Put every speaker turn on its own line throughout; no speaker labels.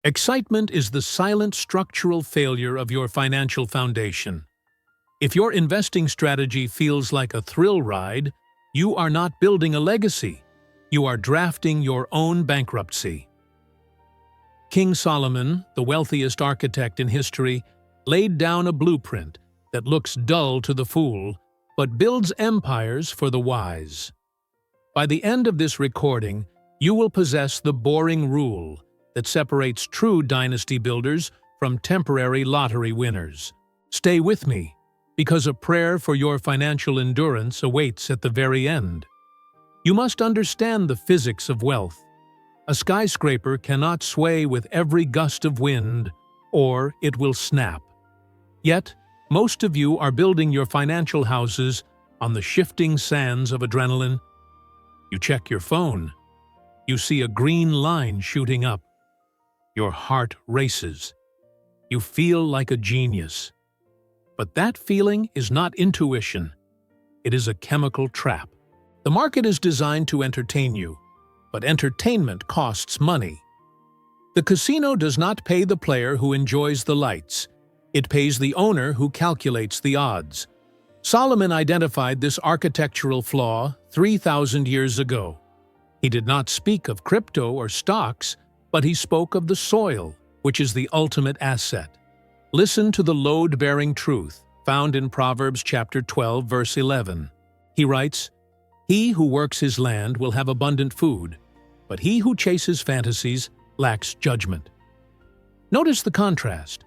Excitement is the silent structural failure of your financial foundation. If your investing strategy feels like a thrill ride, you are not building a legacy. You are drafting your own bankruptcy. King Solomon, the wealthiest architect in history, laid down a blueprint that looks dull to the fool, but builds empires for the wise. By the end of this recording, you will possess the boring rule that separates true dynasty builders from temporary lottery winners. Stay with me, because a prayer for your financial endurance awaits at the very end. You must understand the physics of wealth. A skyscraper cannot sway with every gust of wind, or it will snap. Yet, most of you are building your financial houses on the shifting sands of adrenaline. You check your phone. You see a green line shooting up. Your heart races. You feel like a genius. But that feeling is not intuition. It is a chemical trap. The market is designed to entertain you, but entertainment costs money. The casino does not pay the player who enjoys the lights. It pays the owner who calculates the odds. Solomon identified this architectural flaw 3,000 years ago. He did not speak of crypto or stocks, but he spoke of the soil, which is the ultimate asset. Listen to the load-bearing truth found in Proverbs chapter 12, verse 11. He writes, "He who works his land will have abundant food, but he who chases fantasies lacks judgment." Notice the contrast.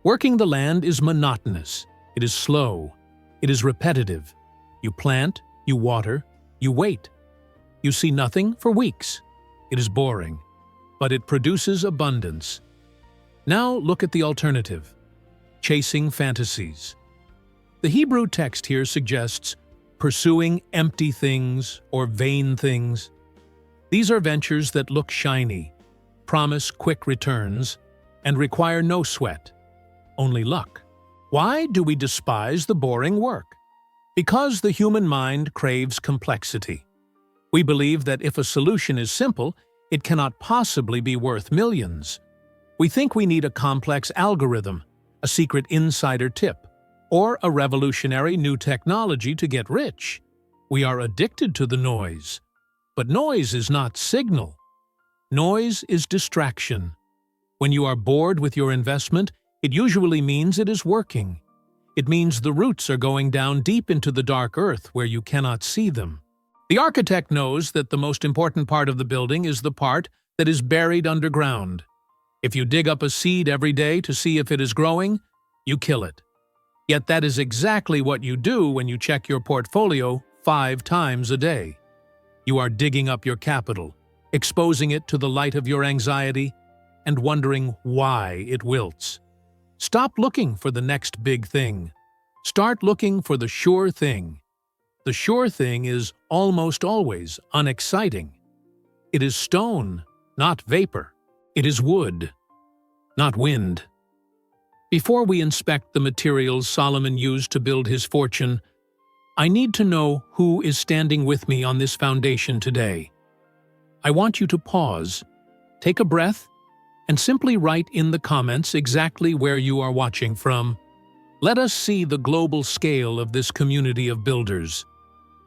Working the land is monotonous. It is slow. It is repetitive. You plant, you water, you wait. You see nothing for weeks. It is boring, but it produces abundance. Now look at the alternative. Chasing fantasies. The Hebrew text here suggests pursuing empty things or vain things. These are ventures that look shiny, promise quick returns, and require no sweat, only luck. Why do we despise the boring work? Because the human mind craves complexity. We believe that if a solution is simple, it cannot possibly be worth millions. We think we need a complex algorithm, a secret insider tip, or a revolutionary new technology to get rich. We are addicted to the noise. But noise is not signal. Noise is distraction. When you are bored with your investment, it usually means it is working. It means the roots are going down deep into the dark earth where you cannot see them. The architect knows that the most important part of the building is the part that is buried underground. If you dig up a seed every day to see if it is growing, you kill it. Yet that is exactly what you do when you check your portfolio 5 times a day. You are digging up your capital, exposing it to the light of your anxiety, and wondering why it wilts. Stop looking for the next big thing. Start looking for the sure thing. The sure thing is almost always unexciting. It is stone, not vapor. It is wood, not wind. Before we inspect the materials Solomon used to build his fortune, I need to know who is standing with me on this foundation today. I want you to pause, take a breath, and simply write in the comments exactly where you are watching from. Let us see the global scale of this community of builders.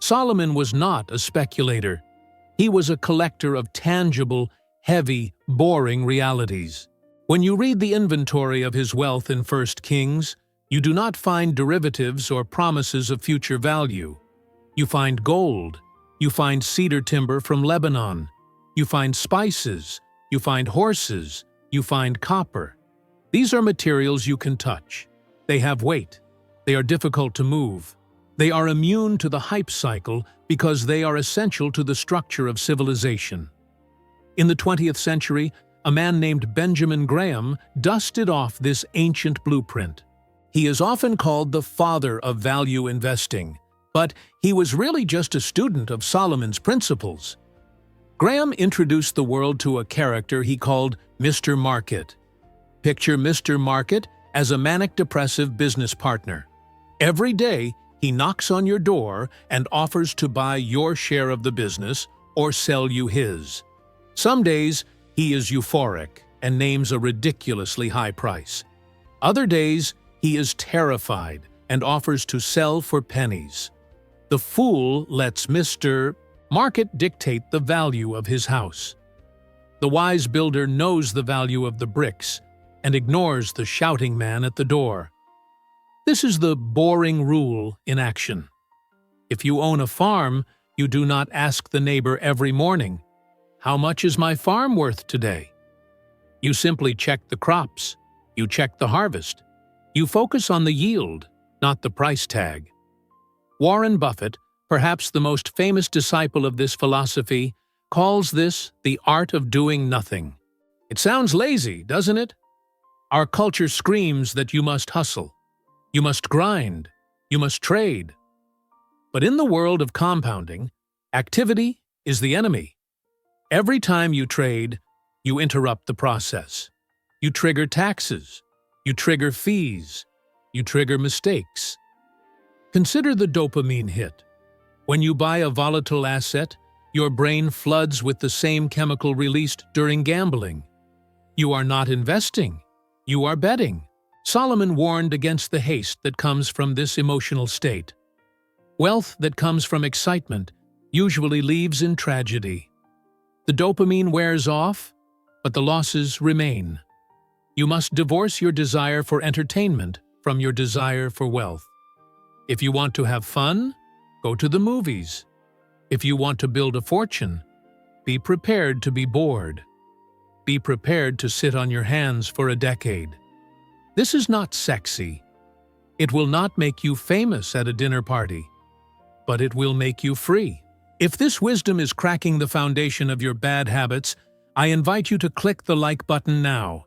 Solomon was not a speculator. He was a collector of tangible, heavy, boring realities. When you read the inventory of his wealth in 1 Kings, you do not find derivatives or promises of future value. You find gold. You find cedar timber from Lebanon. You find spices. You find horses. You find copper. These are materials you can touch. They have weight. They are difficult to move. They are immune to the hype cycle because they are essential to the structure of civilization. In the 20th century, a man named Benjamin Graham dusted off this ancient blueprint. He is often called the father of value investing, but he was really just a student of Solomon's principles. Graham introduced the world to a character he called Mr. Market. Picture Mr. Market as a manic-depressive business partner. Every day, he knocks on your door and offers to buy your share of the business or sell you his. Some days, he is euphoric, and names a ridiculously high price. Other days, he is terrified and offers to sell for pennies. The fool lets Mr. Market dictate the value of his house. The wise builder knows the value of the bricks and ignores the shouting man at the door. This is the boring rule in action. If you own a farm, you do not ask the neighbor every morning, "How much is my farm worth today?" You simply check the crops. You check the harvest. You focus on the yield, not the price tag. Warren Buffett, perhaps the most famous disciple of this philosophy, calls this the art of doing nothing. It sounds lazy, doesn't it? Our culture screams that you must hustle. You must grind. You must trade. But in the world of compounding, activity is the enemy. Every time you trade, you interrupt the process. You trigger taxes. You trigger fees. You trigger mistakes. Consider the dopamine hit. When you buy a volatile asset, your brain floods with the same chemical released during gambling. You are not investing. You are betting. Solomon warned against the haste that comes from this emotional state. Wealth that comes from excitement usually leaves in tragedy. The dopamine wears off, but the losses remain. You must divorce your desire for entertainment from your desire for wealth. If you want to have fun, go to the movies. If you want to build a fortune, be prepared to be bored. Be prepared to sit on your hands for a decade. This is not sexy. It will not make you famous at a dinner party, but it will make you free. If this wisdom is cracking the foundation of your bad habits, I invite you to click the like button now.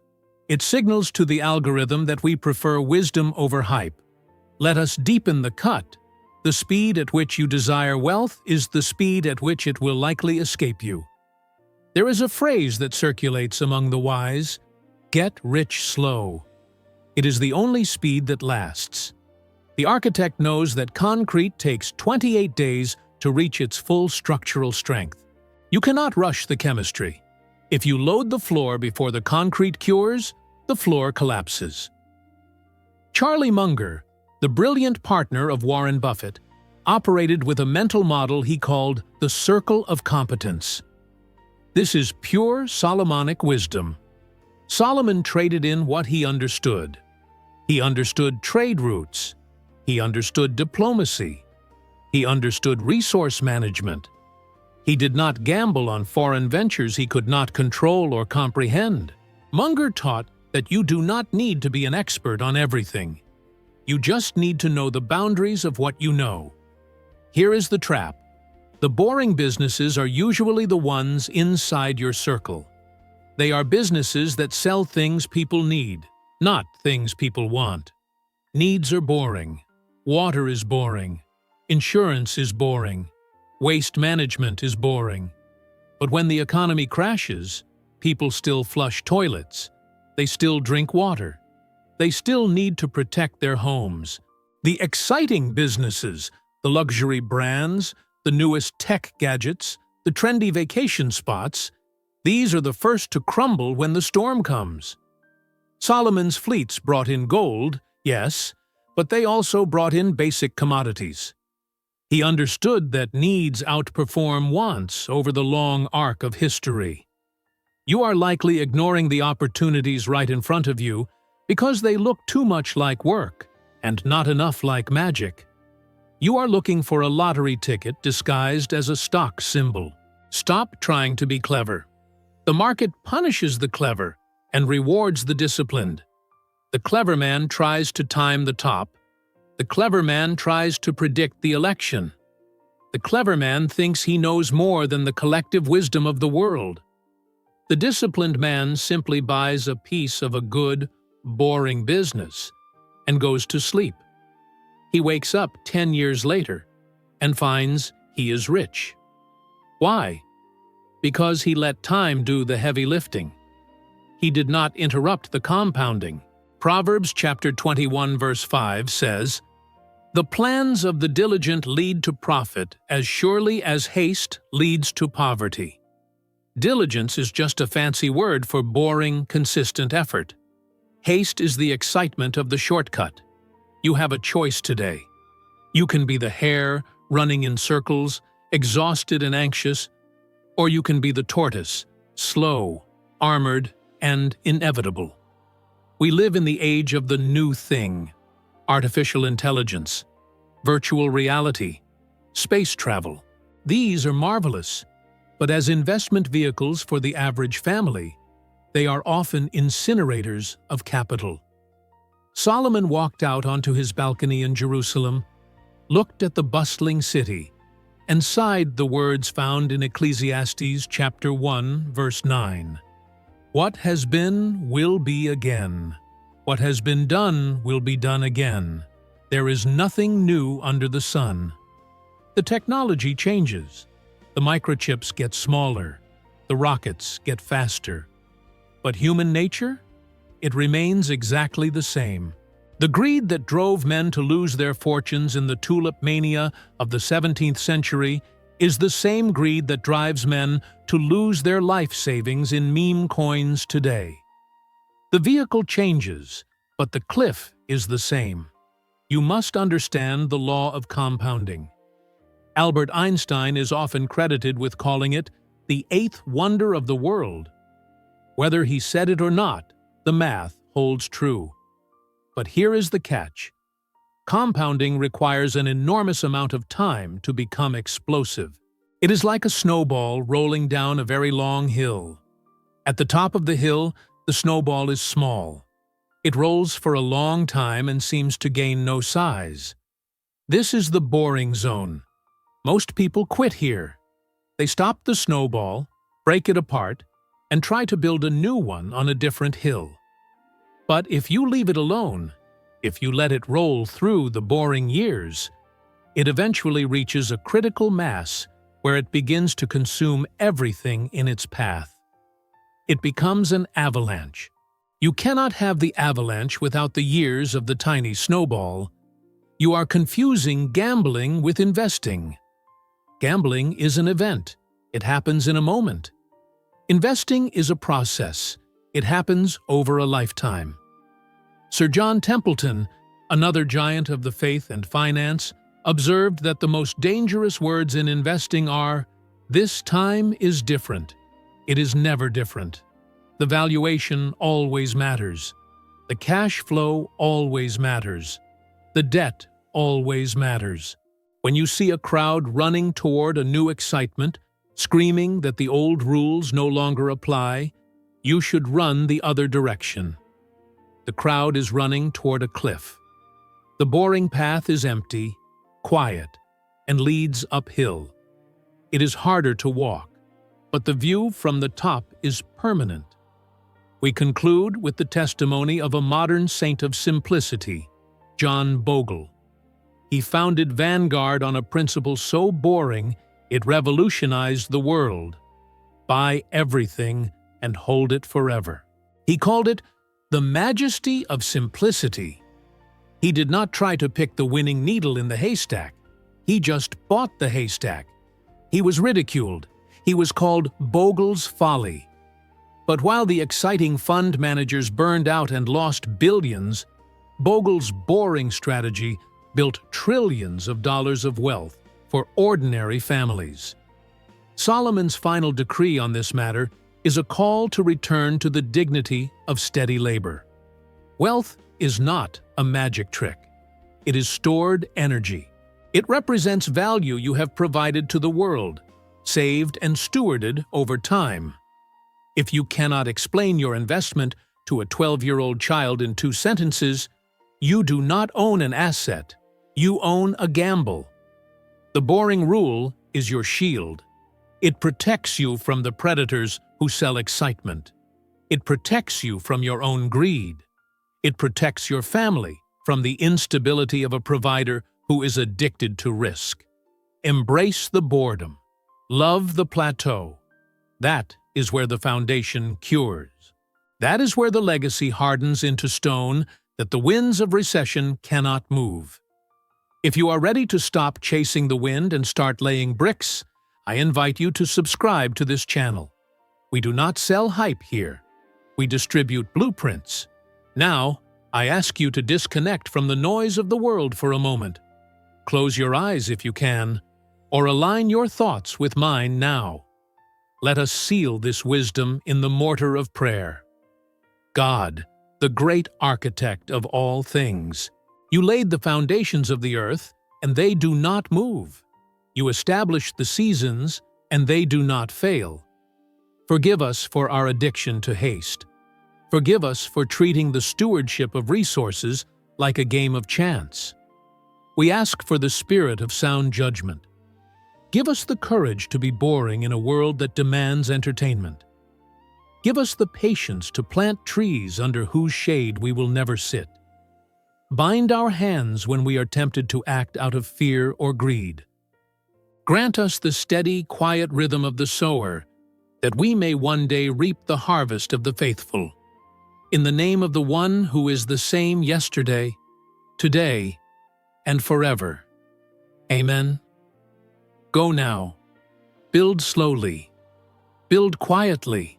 It signals to the algorithm that we prefer wisdom over hype. Let us deepen the cut. The speed at which you desire wealth is the speed at which it will likely escape you. There is a phrase that circulates among the wise: get rich slow. It is the only speed that lasts. The architect knows that concrete takes 28 days to reach its full structural strength. You cannot rush the chemistry. If you load the floor before the concrete cures, the floor collapses. Charlie Munger, the brilliant partner of Warren Buffett, operated with a mental model he called the circle of competence. This is pure Solomonic wisdom. Solomon traded in what he understood. He understood trade routes. He understood diplomacy. He understood resource management. He did not gamble on foreign ventures he could not control or comprehend. Munger taught that you do not need to be an expert on everything. You just need to know the boundaries of what you know. Here is the trap. The boring businesses are usually the ones inside your circle. They are businesses that sell things people need, not things people want. Needs are boring. Water is boring. Insurance is boring. Waste management is boring. But when the economy crashes, people still flush toilets. They still drink water. They still need to protect their homes. The exciting businesses, the luxury brands, the newest tech gadgets, the trendy vacation spots, these are the first to crumble when the storm comes. Solomon's fleets brought in gold, yes, but they also brought in basic commodities. He understood that needs outperform wants over the long arc of history. You are likely ignoring the opportunities right in front of you because they look too much like work and not enough like magic. You are looking for a lottery ticket disguised as a stock symbol. Stop trying to be clever. The market punishes the clever and rewards the disciplined. The clever man tries to time the top. The clever man tries to predict the election. The clever man thinks he knows more than the collective wisdom of the world. The disciplined man simply buys a piece of a good, boring business and goes to sleep. He wakes up 10 years later and finds he is rich. Why? Because he let time do the heavy lifting. He did not interrupt the compounding. Proverbs chapter 21 verse 5 says, "The plans of the diligent lead to profit as surely as haste leads to poverty." Diligence is just a fancy word for boring, consistent effort. Haste is the excitement of the shortcut. You have a choice today. You can be the hare, running in circles, exhausted and anxious, or you can be the tortoise, slow, armored, and inevitable. We live in the age of the new thing: artificial intelligence, virtual reality, space travel. These are marvelous, but as investment vehicles for the average family, they are often incinerators of capital. Solomon walked out onto his balcony in Jerusalem, looked at the bustling city, and sighed the words found in Ecclesiastes chapter 1, verse 9. What has been will be again. What has been done will be done again. There is nothing new under the sun. The technology changes. The microchips get smaller. The rockets get faster. But human nature? It remains exactly the same. The greed that drove men to lose their fortunes in the tulip mania of the 17th century is the same greed that drives men to lose their life savings in meme coins today. The vehicle changes, but the cliff is the same. You must understand the law of compounding. Albert Einstein is often credited with calling it the eighth wonder of the world. Whether he said it or not, the math holds true. But here is the catch. Compounding requires an enormous amount of time to become explosive. It is like a snowball rolling down a very long hill. At the top of the hill, the snowball is small. It rolls for a long time and seems to gain no size. This is the boring zone. Most people quit here. They stop the snowball, break it apart, and try to build a new one on a different hill. But if you leave it alone, if you let it roll through the boring years, it eventually reaches a critical mass where it begins to consume everything in its path. It becomes an avalanche. You cannot have the avalanche without the years of the tiny snowball. You are confusing gambling with investing. Gambling is an event. It happens in a moment. Investing is a process. It happens over a lifetime. Sir John Templeton, another giant of the faith and finance, observed that the most dangerous words in investing are, "This time is different." It is never different. The valuation always matters. The cash flow always matters. The debt always matters. When you see a crowd running toward a new excitement, screaming that the old rules no longer apply, you should run the other direction. The crowd is running toward a cliff. The boring path is empty, quiet, and leads uphill. It is harder to walk, but the view from the top is permanent. We conclude with the testimony of a modern saint of simplicity, John Bogle. He founded Vanguard on a principle so boring it revolutionized the world. Buy everything and hold it forever. He called it the Majesty of simplicity. He did not try to pick the winning needle in the haystack. He just bought the haystack. He was ridiculed. He was called Bogle's folly. But while the exciting fund managers burned out and lost billions, Bogle's boring strategy built trillions of dollars of wealth for ordinary families. Solomon's final decree on this matter is a call to return to the dignity of steady labor. Wealth is not a magic trick. It is stored energy. It represents value you have provided to the world, saved and stewarded over time. If you cannot explain your investment to a 12-year-old child in 2 sentences, you do not own an asset. You own a gamble. The boring rule is your shield. It protects you from the predators who sell excitement. It protects you from your own greed. It protects your family from the instability of a provider who is addicted to risk. Embrace the boredom. Love the plateau. That is where the foundation cures. That is where the legacy hardens into stone that the winds of recession cannot move. If you are ready to stop chasing the wind and start laying bricks, I invite you to subscribe to this channel. We do not sell hype here. We distribute blueprints. Now, I ask you to disconnect from the noise of the world for a moment. Close your eyes if you can, or align your thoughts with mine now. Let us seal this wisdom in the mortar of prayer. God, the great architect of all things, you laid the foundations of the earth, and they do not move. You established the seasons, and they do not fail. Forgive us for our addiction to haste. Forgive us for treating the stewardship of resources like a game of chance. We ask for the spirit of sound judgment. Give us the courage to be boring in a world that demands entertainment. Give us the patience to plant trees under whose shade we will never sit. Bind our hands when we are tempted to act out of fear or greed. Grant us the steady, quiet rhythm of the sower, that we may one day reap the harvest of the faithful. In the name of the one who is the same yesterday, today, and forever. Amen. Go now. Build slowly. Build quietly.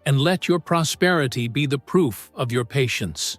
And let your prosperity be the proof of your patience.